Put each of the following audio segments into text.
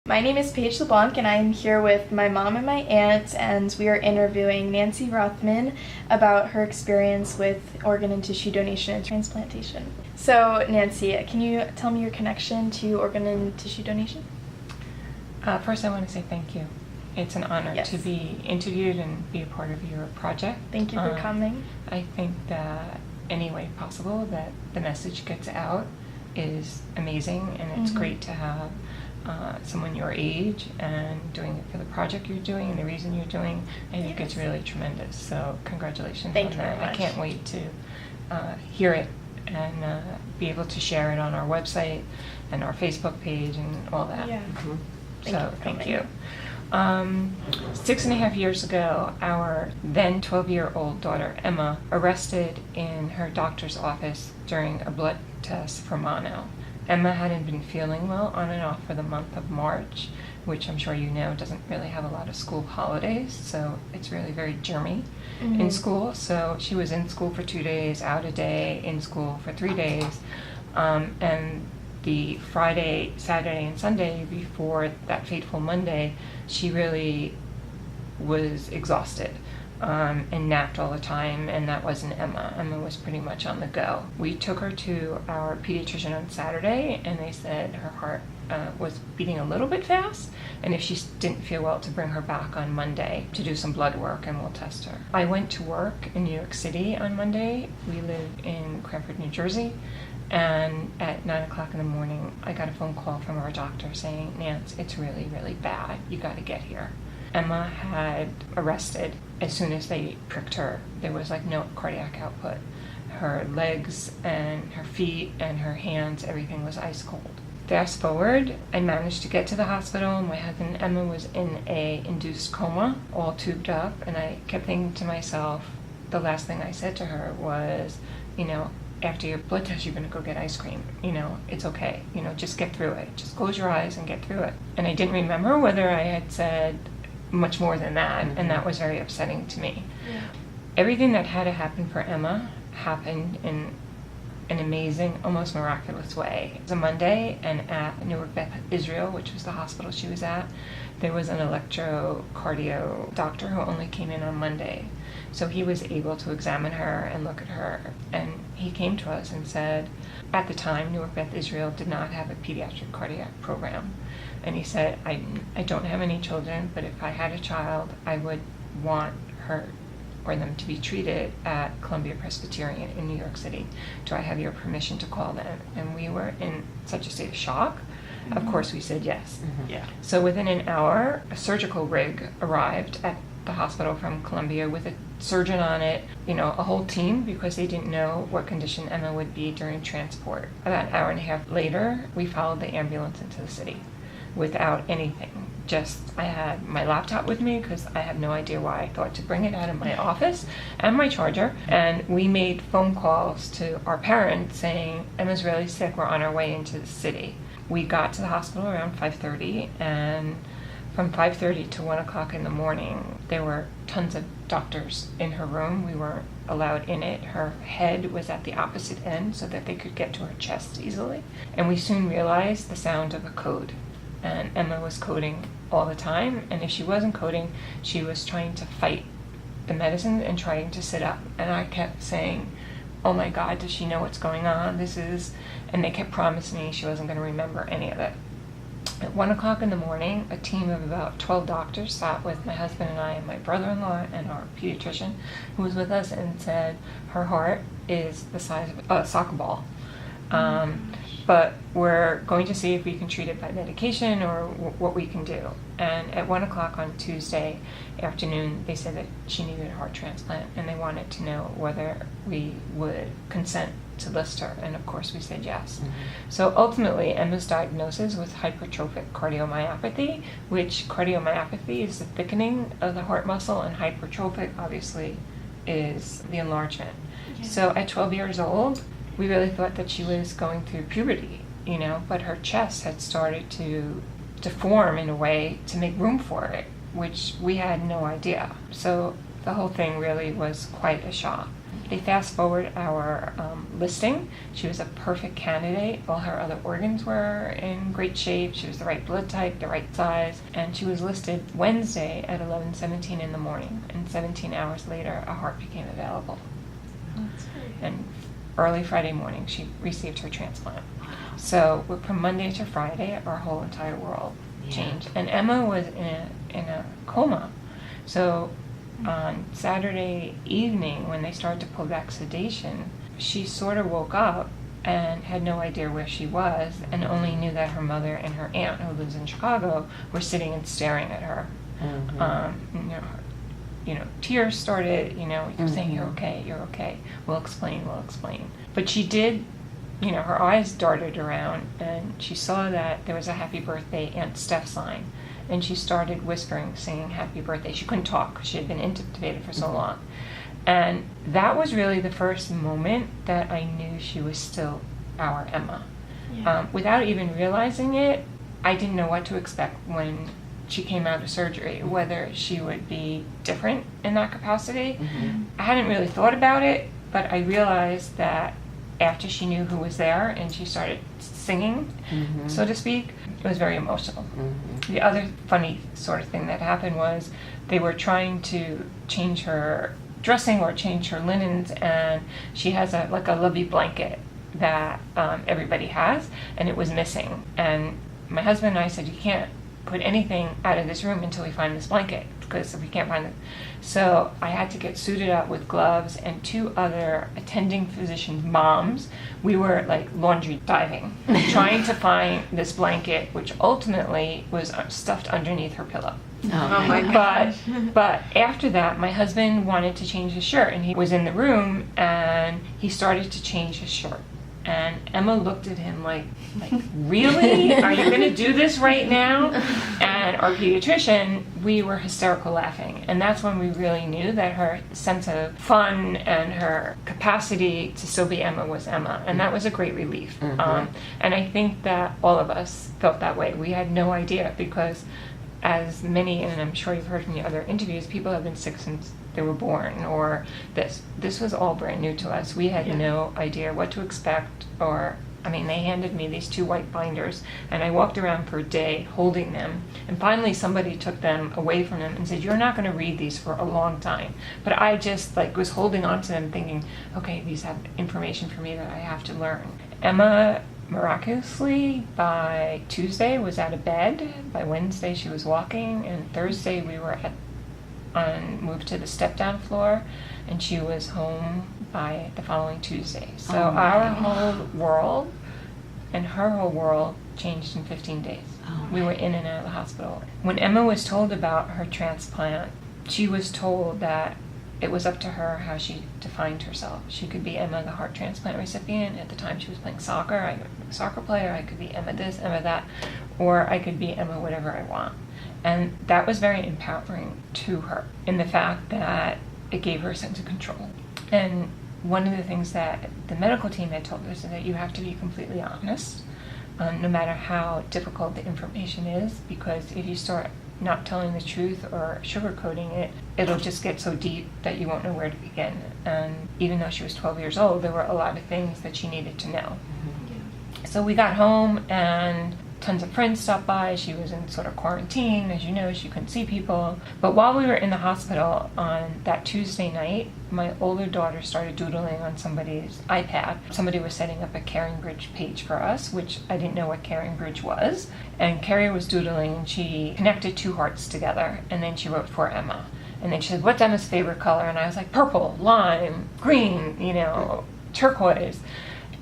My name is Paige LeBlanc, and I'm here with my mom and my aunt, and we are interviewing Nancy Rothman about her experience with organ and tissue donation and transplantation. So, Nancy, can you tell me your connection to organ and tissue donation? First, I want to say thank you. It's an honor to be interviewed and be a part of your project. Thank you for coming. I think that any way possible that the message gets out is amazing, and it's great to have someone your age and doing it for the project you're doing and the reason you're doing. I think it's really tremendous. So congratulations Thank on you that. very much. I can't wait to hear it and be able to share it on our website and our Facebook page and all that. Yeah. Thank you. 6.5 years ago, our then 12-year-old daughter, Emma, arrested in her doctor's office during a blood test for mono. Emma hadn't been feeling well on and off for the month of March, which I'm sure you know doesn't really have a lot of school holidays, so it's really very germy in school. So she was in school for 2 days, out a day, in school for 3 days, and the Friday, Saturday, and Sunday before that fateful Monday, she really was exhausted and napped all the time, and that wasn't Emma. Emma was pretty much on the go. We took her to our pediatrician on Saturday, and they said her heart was beating a little bit fast, and if she didn't feel well, to bring her back on Monday to do some blood work, and we'll test her. I went to work in New York City on Monday. We live in Cranford, New Jersey. And at 9 o'clock in the morning, I got a phone call from our doctor saying, "Nance, it's really, really bad. You got to get here." Emma had arrested as soon as they pricked her. There was like no cardiac output. Her legs and her feet and her hands, everything was ice cold. Fast forward, I managed to get to the hospital. My husband Emma was in a induced coma, all tubed up, and I kept thinking to myself, the last thing I said to her was, after your blood test, you're going to go get ice cream. It's okay. Just get through it. Just close your eyes and get through it. And I didn't remember whether I had said much more than that, and that was very upsetting to me. Yeah. Everything that had to happen for Emma happened in an amazing, almost miraculous way. It was a Monday, and at Newark Beth Israel, which was the hospital she was at, there was an electrocardio doctor who only came in on Monday. So he was able to examine her and look at her, and he came to us and said, at the time, Newark Beth Israel did not have a pediatric cardiac program. And he said, I don't have any children, but if I had a child, I would want her or them to be treated at Columbia Presbyterian in New York City. Do I have your permission to call them? And we were in such a state of shock. Of course we said yes. Yeah. So within an hour, a surgical rig arrived at the hospital from Columbia with a surgeon on it, a whole team, because they didn't know what condition Emma would be during transport. About an hour and a half later, we followed the ambulance into the city without anything. I had my laptop with me because I have no idea why I thought to bring it out of my office, and my charger, and we made phone calls to our parents saying, Emma's really sick, we're on our way into the city. We got to the hospital around 5:30, and from 5:30 to 1 o'clock in the morning, there were tons of doctors in her room. We weren't allowed in it. Her head was at the opposite end so that they could get to her chest easily. And we soon realized the sound of a code. And Emma was coding all the time, and if she wasn't coding, she was trying to fight the medicine and trying to sit up. And I kept saying, oh my God, does she know what's going on? And they kept promising me she wasn't going to remember any of it. At 1 o'clock in the morning, a team of about 12 doctors sat with my husband and I and my brother-in-law and our pediatrician who was with us and said her heart is the size of a soccer ball. But we're going to see if we can treat it by medication or what we can do. And at 1 o'clock on Tuesday afternoon, they said that she needed a heart transplant, and they wanted to know whether we would consent to list her. And of course we said yes. So ultimately, Emma's diagnosis was hypertrophic cardiomyopathy, which cardiomyopathy is the thickening of the heart muscle, and hypertrophic obviously is the enlargement. Yeah. So at 12 years old, we really thought that she was going through puberty, but her chest had started to deform in a way to make room for it, which we had no idea. So the whole thing really was quite a shock. They fast forward our listing. She was a perfect candidate. All her other organs were in great shape. She was the right blood type, the right size, and she was listed Wednesday at 11:17 in the morning. And 17 hours later, a heart became available. That's great. And early Friday morning, she received her transplant. So from Monday to Friday, our whole entire world changed. And Emma was in a coma. So on Saturday evening, when they started to pull back sedation, she sort of woke up and had no idea where she was, and only knew that her mother and her aunt, who lives in Chicago, were sitting and staring at her. Tears started, saying, "You're okay, we'll explain. But she did, her eyes darted around, and she saw that there was a happy birthday Aunt Steph sign. And she started whispering, singing happy birthday. She couldn't talk because she had been intubated for so long. And that was really the first moment that I knew she was still our Emma. Yeah. Without even realizing it, I didn't know what to expect when she came out of surgery, whether she would be different in that capacity. I hadn't really thought about it, but I realized that after she knew who was there and she started singing, so to speak, it was very emotional. The other funny sort of thing that happened was they were trying to change her dressing or change her linens, and she has a lovey blanket that everybody has, and it was missing. And my husband and I said, "You can't put anything out of this room until we find this blanket, because if we can't find it." So I had to get suited up with gloves and 2 other attending physicians' moms. We were like laundry diving, trying to find this blanket, which ultimately was stuffed underneath her pillow. Oh my gosh. But after that, my husband wanted to change his shirt, and he was in the room, and he started to change his shirt. And Emma looked at him like, really? Are you going to do this right now? And our pediatrician, we were hysterical laughing. And that's when we really knew that her sense of fun and her capacity to still be Emma was Emma. And that was a great relief. And I think that all of us felt that way. We had no idea, because as many, and I'm sure you've heard from the other interviews, people have been sick since they were born, or this was all brand new to us. We had no idea what to expect, they handed me these 2 white binders, and I walked around for a day holding them, and finally somebody took them away from them and said, "You're not going to read these for a long time." But I just was holding on to them thinking, okay, these have information for me that I have to learn. Emma, miraculously, by Tuesday was out of bed. By Wednesday she was walking, and Thursday we were moved to the step-down floor, and she was home by the following Tuesday. So our whole world and her whole world changed in 15 days. We were in and out of the hospital. When Emma was told about her transplant, she was told that it was up to her how she defined herself. She could be Emma, the heart transplant recipient. At the time she was playing soccer. I could be a soccer player. I could be Emma this, Emma that, or I could be Emma whatever I want. And that was very empowering to her, in the fact that it gave her a sense of control. And one of the things that the medical team had told us is that you have to be completely honest, no matter how difficult the information is, because if you start not telling the truth or sugarcoating it, it'll just get so deep that you won't know where to begin. And even though she was 12 years old, there were a lot of things that she needed to know. So we got home, and tons of friends stopped by. She was in sort of quarantine. As you know, she couldn't see people. But while we were in the hospital on that Tuesday night, my older daughter started doodling on somebody's iPad. Somebody was setting up a CaringBridge page for us, which I didn't know what CaringBridge was. And Carrie was doodling, and she connected 2 hearts together, and then she wrote "for Emma." And then she said, "What's Emma's favorite color?" And I was like, "Purple, lime, green, turquoise."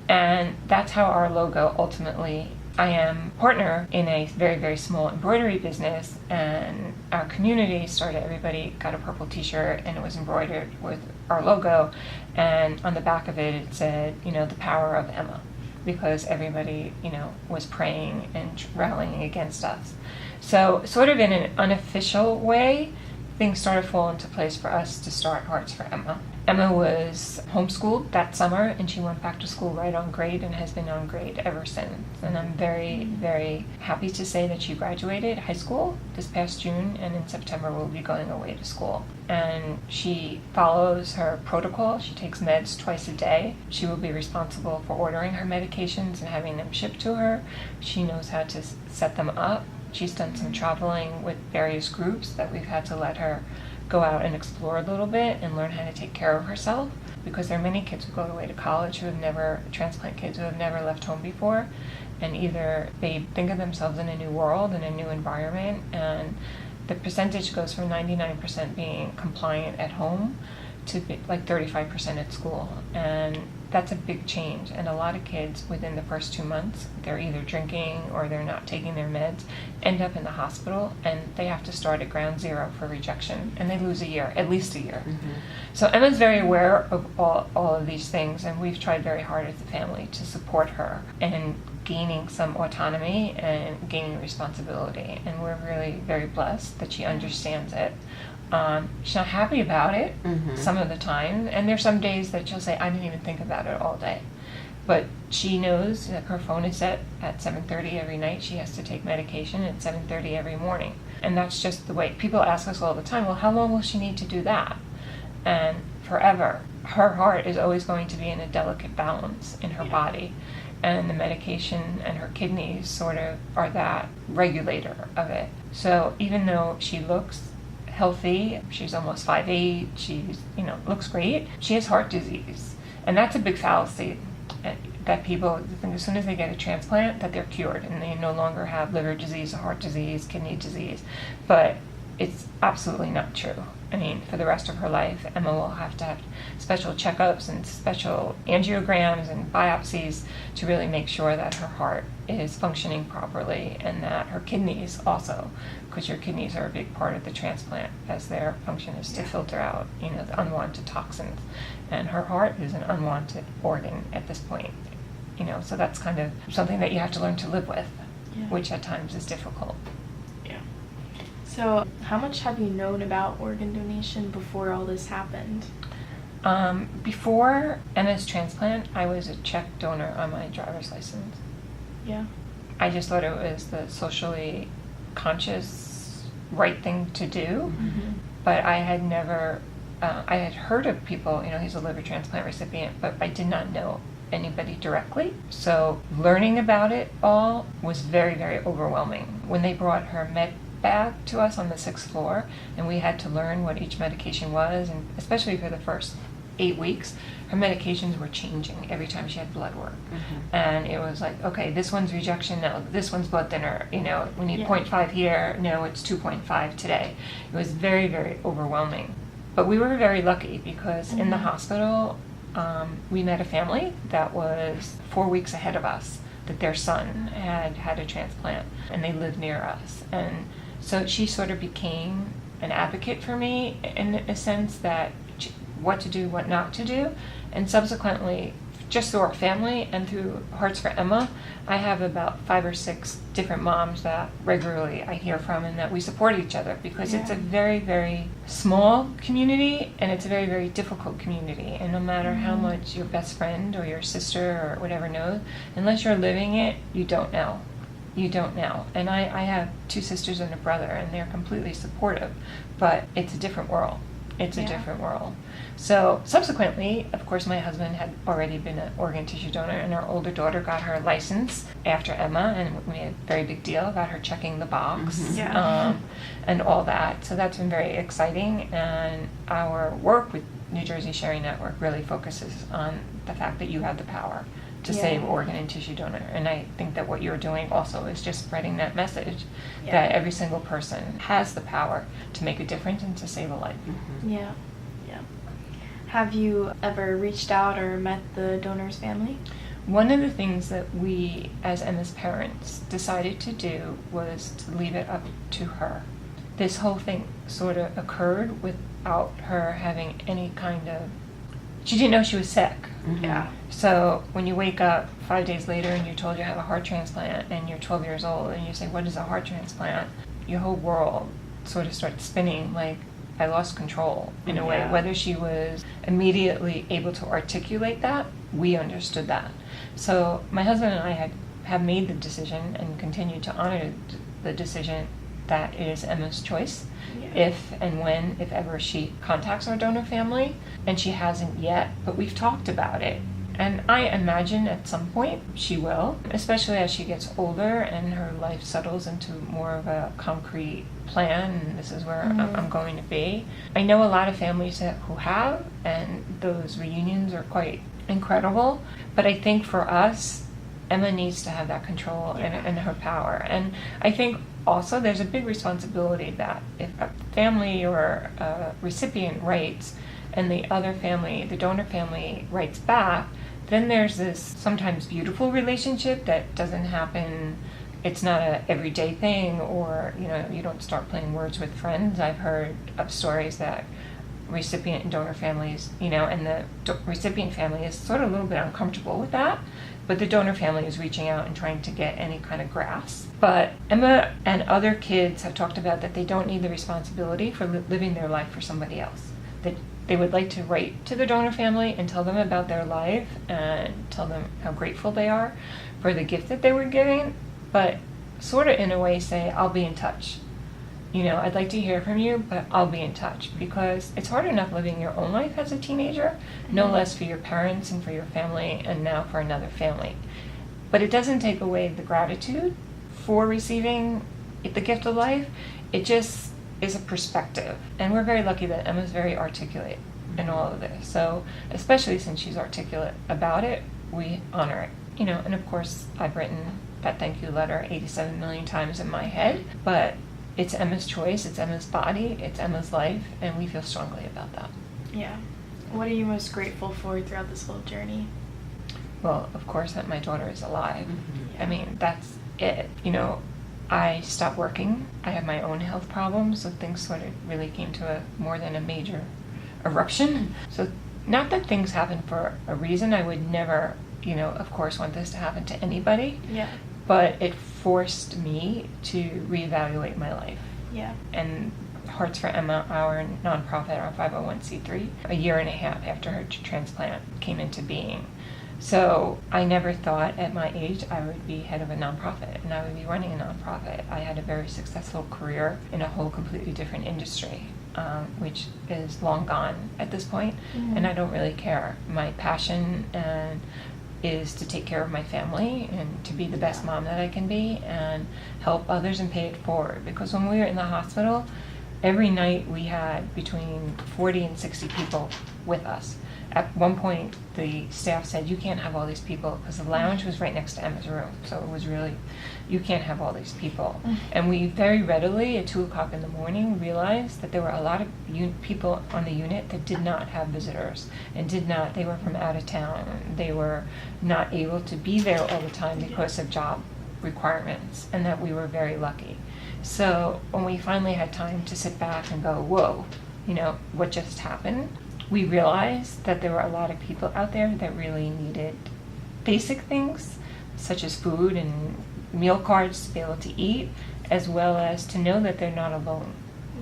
And that's how our logo ultimately. I am partner in a very, very small embroidery business, and our community started, everybody got a purple t-shirt, and it was embroidered with our logo, and on the back of it, it said, the power of Emma, because everybody, was praying and rallying against us. So sort of in an unofficial way, things started falling into place for us to start Hearts for Emma. Emma was homeschooled that summer, and she went back to school right on grade and has been on grade ever since. And I'm very, very happy to say that she graduated high school this past June, and in September will be going away to school. And she follows her protocol. She takes meds twice a day. She will be responsible for ordering her medications and having them shipped to her. She knows how to set them up. She's done some traveling with various groups that we've had to let her go out and explore a little bit and learn how to take care of herself, because there are many kids who go away to college who have never, transplant kids who have never left home before, and either they think of themselves in a new world, in a new environment, and the percentage goes from 99% being compliant at home to like 35% at school. And that's a big change. And a lot of kids within the first 2 months, they're either drinking or they're not taking their meds, end up in the hospital, and they have to start at ground zero for rejection, and they lose a year, at least a year. So Emma's very aware of all of these things, and we've tried very hard as a family to support her in gaining some autonomy and gaining responsibility. And we're really very blessed that she understands it. She's not happy about it some of the time, and there's some days that she'll say, I didn't even think about it all day. But she knows that her phone is set at 7:30 every night. She has to take medication at 7:30 every morning. And that's just the way. People ask us all the time, well, how long will she need to do that? And forever. Her heart is always going to be in a delicate balance in her body. And the medication and her kidneys sort of are that regulator of it. So even though she looks healthy, she's almost 5'8", she's, looks great, she has heart disease. And that's a big fallacy, that people think as soon as they get a transplant that they're cured and they no longer have liver disease, heart disease, kidney disease. But it's absolutely not true. I mean, for the rest of her life, Emma will have to have special checkups and special angiograms and biopsies to really make sure that her heart is functioning properly, and that her kidneys also, because your kidneys are a big part of the transplant, as their function is to filter out, the unwanted toxins. And her heart is an unwanted organ at this point, so that's kind of something that you have to learn to live with, which at times is difficult. So how much have you known about organ donation before all this happened? Before Emma's transplant, I was a Czech donor on my driver's license. Yeah. I just thought it was the socially conscious right thing to do, but I had never, I had heard of people, he's a liver transplant recipient, but I did not know anybody directly. So learning about it all was very, very overwhelming. When they brought her med bag to us on the 6th floor, and we had to learn what each medication was, and especially for the first 8 weeks, her medications were changing every time she had blood work. And it was like, okay, this one's rejection, no, this one's blood thinner, we need 0.5 here, no, it's 2.5 today. It was very, very overwhelming. But we were very lucky because in the hospital, we met a family that was 4 weeks ahead of us, that their son had a transplant, and they lived near us. And so she sort of became an advocate for me in a sense, that what to do, what not to do. And subsequently, just through our family and through Hearts for Emma, I have about 5 or 6 different moms that regularly I hear from, and that we support each other, because it's a very, very small community, and it's a very, very difficult community. And no matter how much your best friend or your sister or whatever knows, unless you're living it, you don't know. You don't know. And I have 2 sisters and a brother, and they're completely supportive, but it's a different world. It's a different world. So subsequently, of course, my husband had already been an organ tissue donor, and our older daughter got her license after Emma, and we made a very big deal about her checking the box and all that. So that's been very exciting, and our work with New Jersey Sharing Network really focuses on the fact that you have the power to save organ and tissue donor. And I think that what you're doing also is just spreading that message that every single person has the power to make a difference and to save a life. Yeah. Have you ever reached out or met the donor's family? One of the things that we, as Emma's parents, decided to do was to leave it up to her. This whole thing sort of occurred without her having any kind of... She didn't know she was sick. So when you wake up 5 days later and you're told you have a heart transplant, and you're 12 years old, and you say, what is a heart transplant? Your whole world sort of starts spinning like, I lost control in a way. Yeah. Whether she was immediately able to articulate that, we understood that. So my husband and I have made the decision and continue to honor the decision that it is Emma's choice. Yeah. If and when, if ever, she contacts our donor family, and she hasn't yet, but we've talked about it. And I imagine at some point she will, especially as she gets older and her life settles into more of a concrete plan, and this is where I'm going to be. I know a lot of families who have, and those reunions are quite incredible, but I think for us, Emma needs to have that control and her power. And I think also there's a big responsibility that if a family or a recipient writes and the other family, the donor family, writes back, then there's this sometimes beautiful relationship that doesn't happen. It's not a everyday thing, or you don't start playing words with friends. I've heard of stories that recipient and donor families, and the recipient family is sort of a little bit uncomfortable with that, but the donor family is reaching out and trying to get any kind of grasp. But Emma and other kids have talked about that they don't need the responsibility for living their life for somebody else. That they would like to write to the donor family and tell them about their life and tell them how grateful they are for the gift that they were giving, but sort of in a way say, I'll be in touch. I'd like to hear from you, but I'll be in touch, because it's hard enough living your own life as a teenager, no less for your parents and for your family, and now for another family. But it doesn't take away the gratitude for receiving the gift of life. It just is a perspective. And we're very lucky that Emma's very articulate in all of this. So especially since she's articulate about it, we honor it. And of course, I've written that thank you letter 87 million times in my head, but it's Emma's choice, it's Emma's body, it's Emma's life, and we feel strongly about that. Yeah. What are you most grateful for throughout this whole journey? Well, of course, that my daughter is alive. Yeah. I mean, that's it. I stopped working. I have my own health problems, so things sort of really came to more than a major eruption. So not that things happen for a reason. I would never, of course, want this to happen to anybody. Yeah. But it forced me to reevaluate my life. Yeah. And Hearts for Emma, our nonprofit, our 501c3, a year and a half after her transplant came into being. So I never thought at my age I would be head of a nonprofit and I would be running a nonprofit. I had a very successful career in a whole completely different industry, which is long gone at this point, and I don't really care. My passion is to take care of my family and to be the best mom that I can be and help others and pay it forward. Because when we were in the hospital, every night we had between 40 and 60 people with us. At one point, the staff said, you can't have all these people, because the lounge was right next to Emma's room. So it was really, you can't have all these people. And we very readily, at 2 o'clock in the morning, realized that there were a lot of people on the unit that did not have visitors and they were from out of town. They were not able to be there all the time because of job requirements, and that we were very lucky. So when we finally had time to sit back and go, whoa, what just happened? We realized that there were a lot of people out there that really needed basic things, such as food and meal cards to be able to eat, as well as to know that they're not alone.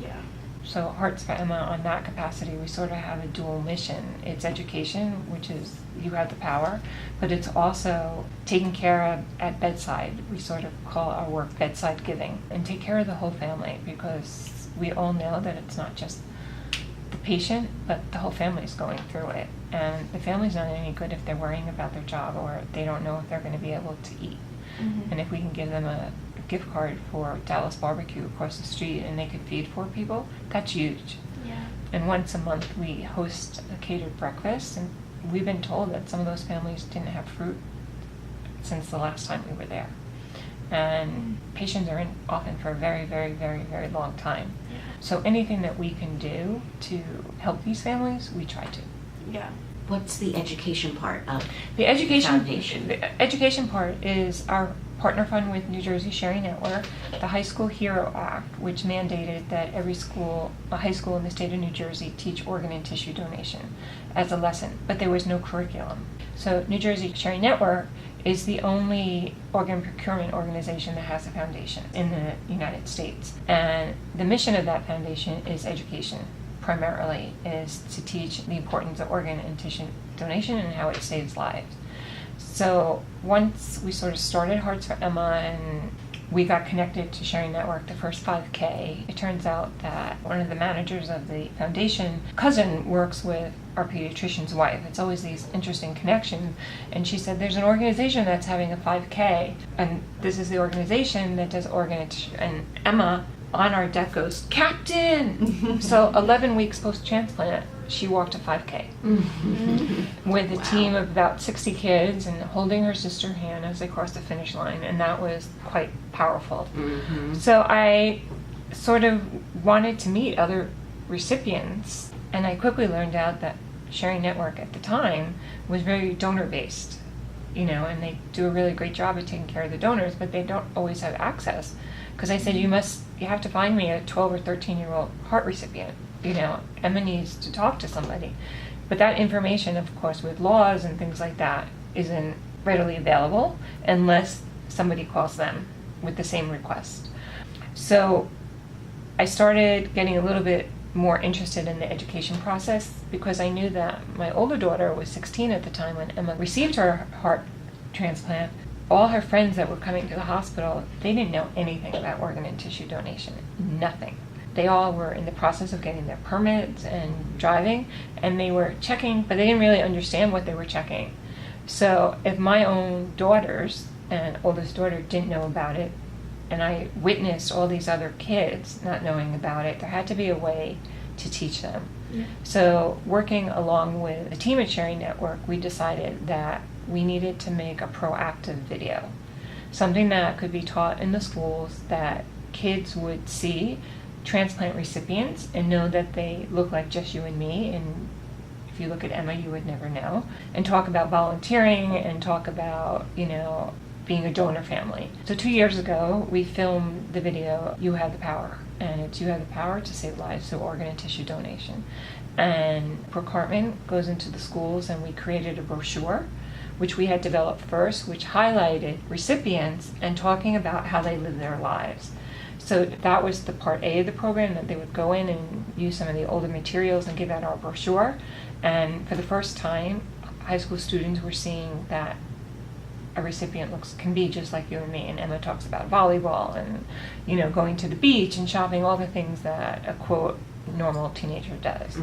Yeah. So Hearts for Emma, on that capacity, we sort of have a dual mission. It's education, which is you have the power, but it's also taking care of at bedside. We sort of call our work bedside giving, and take care of the whole family, because we all know that it's not just the patient, but the whole family's going through it. And the family's not any good if they're worrying about their job or they don't know if they're going to be able to eat. And if we can give them a gift card for Dallas Barbecue across the street and they could feed 4 people, that's huge. Yeah. And once a month we host a catered breakfast, and we've been told that some of those families didn't have fruit since the last time we were there. And patients are in often for a very, very, very, very long time. Yeah. So anything that we can do to help these families, we try to. Yeah. What's the education part of The education foundation? The education part is our partner fund with New Jersey Sharing Network, the High School Hero Act, which mandated that every school, a high school in the state of New Jersey, teach organ and tissue donation as a lesson, but there was no curriculum. So New Jersey Sharing Network is the only organ procurement organization that has a foundation in the United States. And the mission of that foundation is education. primarily is to teach the importance of organ and tissue donation and how it saves lives. So once we sort of started Hearts for Emma and we got connected to Sharing Network, the first 5K, it turns out that one of the managers of the foundation, cousin, works with our pediatrician's wife. It's always these interesting connections. And she said, there's an organization that's having a 5K, and this is the organization that does organ and tissue. And Emma, on our deck, goes, Captain! So 11 weeks post-transplant, she walked a 5K with a team of about 60 kids and holding her sister hand as they crossed the finish line, and that was quite powerful. So I sort of wanted to meet other recipients, and I quickly learned out that Sharing Network at the time was very donor-based, and they do a really great job of taking care of the donors, but they don't always have access. Because I said, you have to find me a 12 or 13-year-old heart recipient. Emma needs to talk to somebody. But that information, of course, with laws and things like that, isn't readily available unless somebody calls them with the same request. So I started getting a little bit more interested in the education process because I knew that my older daughter was 16 at the time when Emma received her heart transplant. All her friends that were coming to the hospital, they didn't know anything about organ and tissue donation. Nothing. They all were in the process of getting their permits and driving, and they were checking, but they didn't really understand what they were checking. So if my own daughters and oldest daughter didn't know about it, and I witnessed all these other kids not knowing about it, there had to be a way to teach them. Yeah. So working along with a team at Sharing Network, we decided that we needed to make a proactive video, something that could be taught in the schools that kids would see transplant recipients and know that they look like just you and me, and if you look at Emma you would never know, and talk about volunteering and talk about being a donor family. So 2 years ago we filmed the video You Have the Power, and it's You Have the Power to Save Lives Through Organ and Tissue Donation. And Brooke Hartman goes into the schools, and we created a brochure which we had developed first, which highlighted recipients and talking about how they live their lives. So that was the part A of the program, that they would go in and use some of the older materials and give out our brochure. And for the first time, high school students were seeing that a recipient can be just like you and me. And Emma talks about volleyball and, going to the beach and shopping, all the things that a, quote, normal teenager does.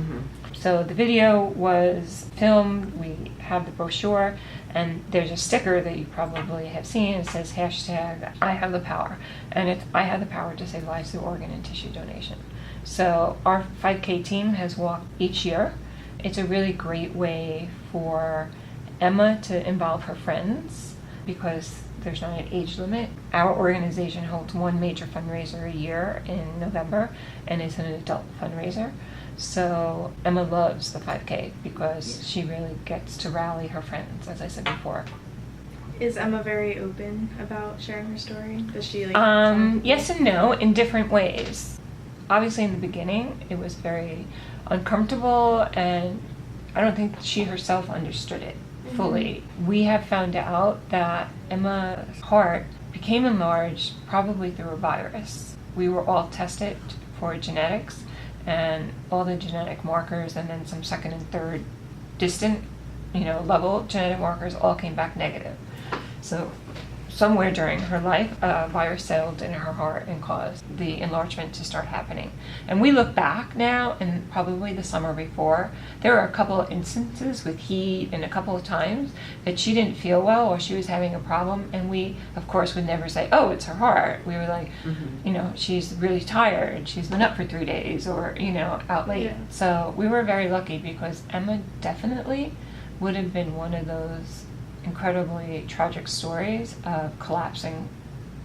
So the video was filmed, we have the brochure, and there's a sticker that you probably have seen. It says hashtag I have the power, and it's I have the power to save lives through organ and tissue donation. So our 5K team has walked each year. It's a really great way for Emma to involve her friends because there's not an age limit. Our organization holds one major fundraiser a year in November, and it's an adult fundraiser. So Emma loves the 5K because she really gets to rally her friends, as I said before. Is Emma very open about sharing her story? Does she Yes and no, in different ways. Obviously in the beginning it was very uncomfortable, and I don't think she herself understood it fully. We have found out that Emma's heart became enlarged probably through a virus. We were all tested for genetics, and all the genetic markers, and then some second and third distant, level genetic markers all came back negative. So somewhere during her life, a virus settled in her heart and caused the enlargement to start happening. And we look back now, and probably the summer before, there were a couple of instances with heat and a couple of times that she didn't feel well or she was having a problem. And we, of course, would never say, oh, it's her heart. We were like, she's really tired. She's been up for 3 days or, out late. Yeah. So we were very lucky because Emma definitely would have been one of those incredibly tragic stories of collapsing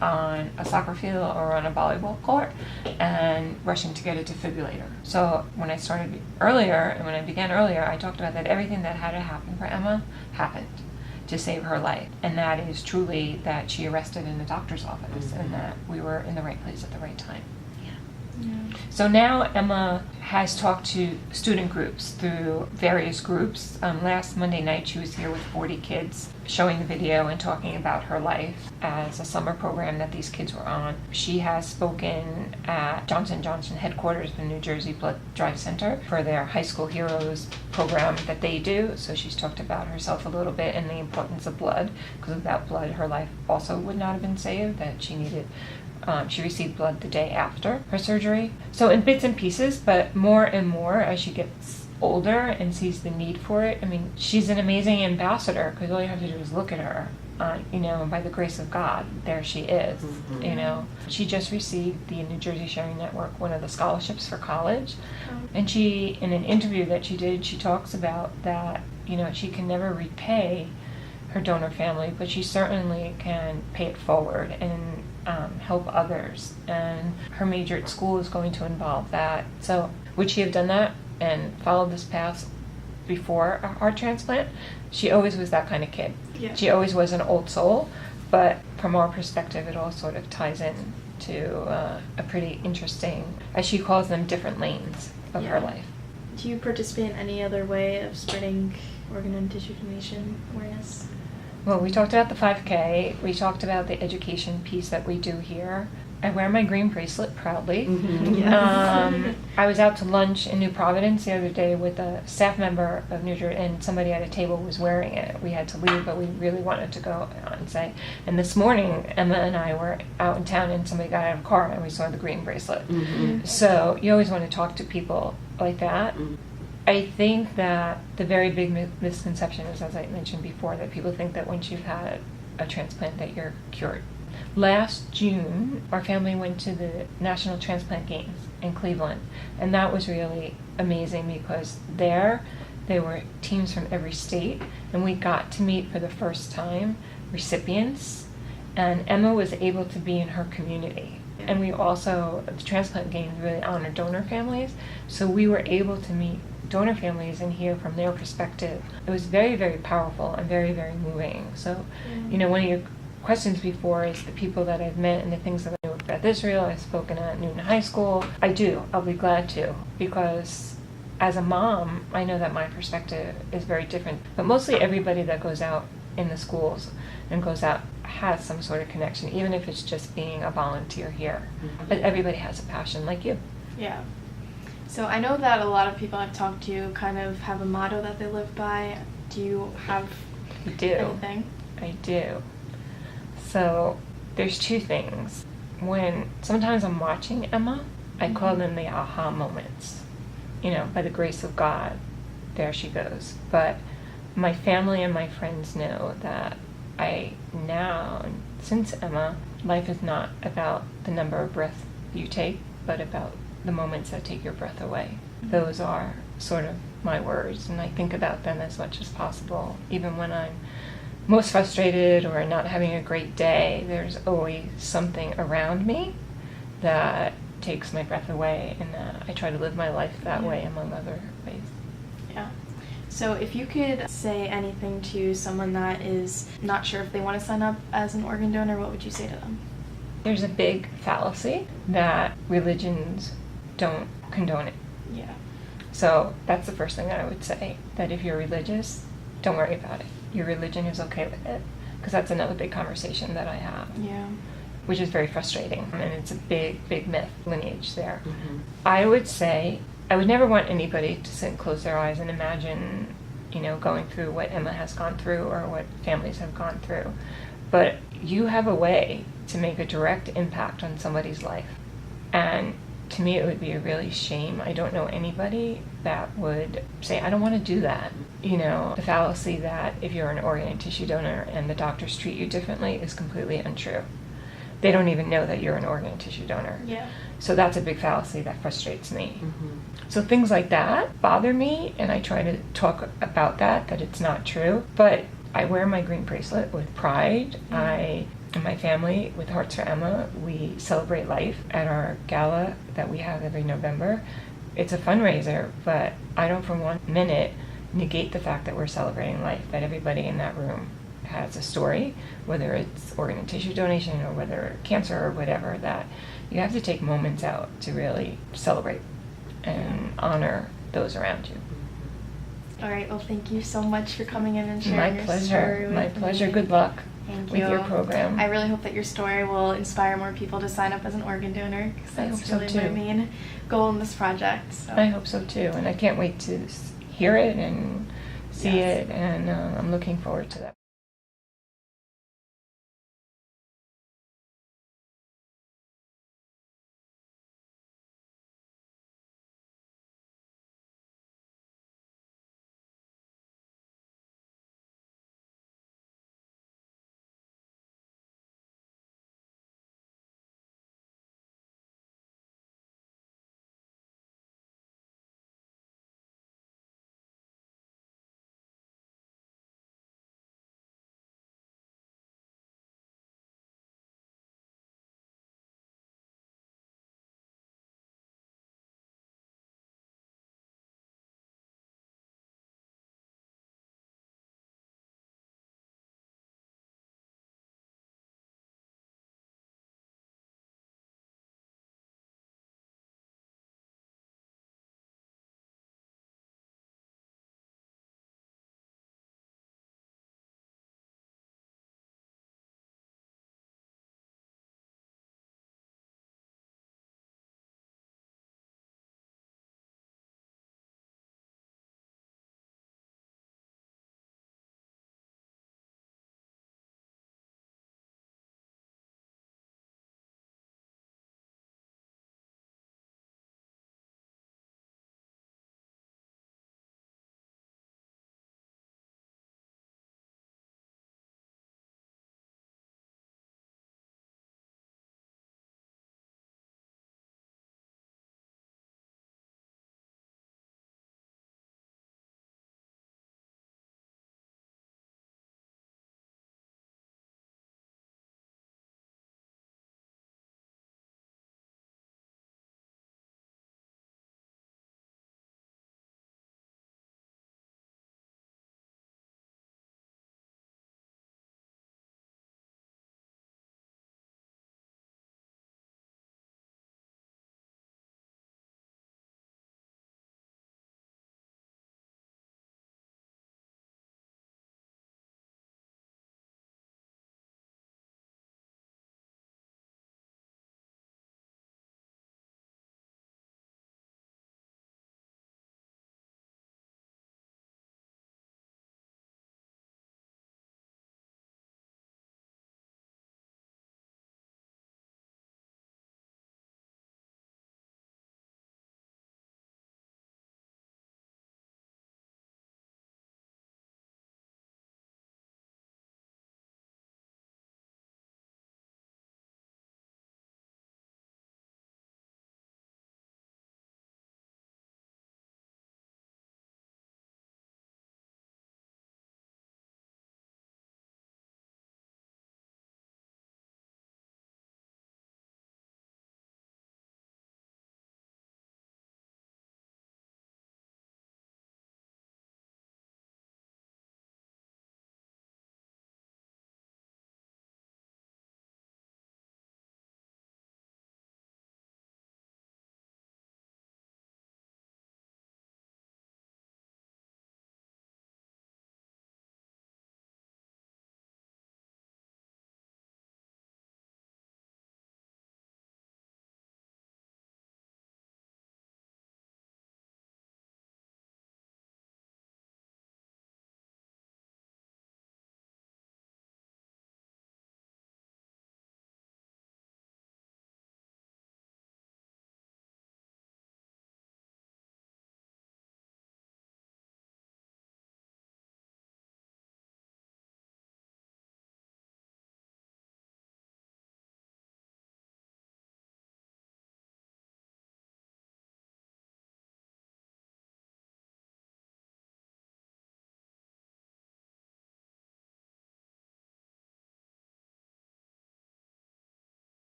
on a soccer field or on a volleyball court and rushing to get a defibrillator. So when I started earlier, and when I began earlier, I talked about that everything that had to happen for Emma happened to save her life. And that is truly that she arrested in the doctor's office and that we were in the right place at the right time. Yeah. So now Emma has talked to student groups through various groups. Last Monday night she was here with 40 kids, showing the video and talking about her life as a summer program that these kids were on. She has spoken at Johnson & Johnson headquarters, the New Jersey Blood Drive Center, for their High School Heroes program that they do. So she's talked about herself a little bit and the importance of blood, because without blood her life also would not have been saved, that she needed. She received blood the day after her surgery. So in bits and pieces, but more and more as she gets older and sees the need for it. I mean, she's an amazing ambassador, because all you have to do is look at her. And by the grace of God, there she is. She just received the New Jersey Sharing Network one of the scholarships for college. And she, in an interview that she did, she talks about that, she can never repay her donor family, but she certainly can pay it forward and help others. And her major at school is going to involve that. So would she have done that and followed this path before a heart transplant? She always was that kind of kid. Yeah. She always was an old soul, but from our perspective, it all sort of ties in to a pretty interesting, as she calls them, different lanes of her life. Do you participate in any other way of spreading organ and tissue donation awareness? Well, we talked about the 5K. We talked about the education piece that we do here. I wear my green bracelet proudly. Yes. I was out to lunch in New Providence the other day with a staff member of New Jersey, and somebody at a table was wearing it. We had to leave, but we really wanted to go out and say. And this morning, Emma and I were out in town, and somebody got out of a car, and we saw the green bracelet. So you always want to talk to people like that. I think that the very big misconception is, as I mentioned before, that people think that once you've had a transplant that you're cured. Last June, our family went to the National Transplant Games in Cleveland, and that was really amazing, because there were teams from every state, and we got to meet for the first time recipients, and Emma was able to be in her community. And we also, the transplant games really honor donor families, so we were able to meet donor families and hear from their perspective. It was very, very powerful and very, very moving. So, one of your questions before is the people that I've met and the things that I know with Beth Israel. I've spoken at Newton High School. I'll be glad to, because as a mom, I know that my perspective is very different. But mostly everybody that goes out in the schools and goes out has some sort of connection, even if it's just being a volunteer here. But everybody has a passion like you. Yeah. So I know that a lot of people I've talked to kind of have a motto that they live by. Do you have anything? I do. So there's two things. When sometimes I'm watching Emma, I call them the aha moments. By the grace of God, there she goes. But my family and my friends know that I now, since Emma, life is not about the number of breaths you take, but about the moments that take your breath away. Those are sort of my words, and I think about them as much as possible. Even when I'm most frustrated or not having a great day, there's always something around me that takes my breath away, and I try to live my life that way, among other ways. Yeah. So if you could say anything to someone that is not sure if they want to sign up as an organ donor, what would you say to them? There's a big fallacy that religions don't condone it. Yeah. So that's the first thing that I would say, that if you're religious, don't worry about it. Your religion is okay with it, because that's another big conversation that I have. Yeah. Which is very frustrating, and it's a big, big myth lineage there. I would say, I would never want anybody to sit and close their eyes and imagine, going through what Emma has gone through or what families have gone through. But you have a way to make a direct impact on somebody's life. And to me, it would be a really shame. I don't know anybody that would say, I don't want to do that. The fallacy that if you're an organ and tissue donor and the doctors treat you differently is completely untrue. They don't even know that you're an organ and tissue donor. Yeah. So that's a big fallacy that frustrates me. So things like that bother me, and I try to talk about that it's not true. But I wear my green bracelet with pride. I and my family, with Hearts for Emma, we celebrate life at our gala that we have every November. It's a fundraiser, but I don't for 1 minute negate the fact that we're celebrating life, that everybody in that room has a story, whether it's organ and tissue donation or whether cancer or whatever, that you have to take moments out to really celebrate and honor those around you. All right, well, thank you so much for coming in and My sharing your pleasure. story with My me. pleasure. Good luck Thank with you. your program. I really hope that your story will inspire more people to sign up as an organ donor, because I that's hope so, really my too. main goal in this project. So. I hope so too, and I can't wait to hear it and see Yes. it, and I'm looking forward to that.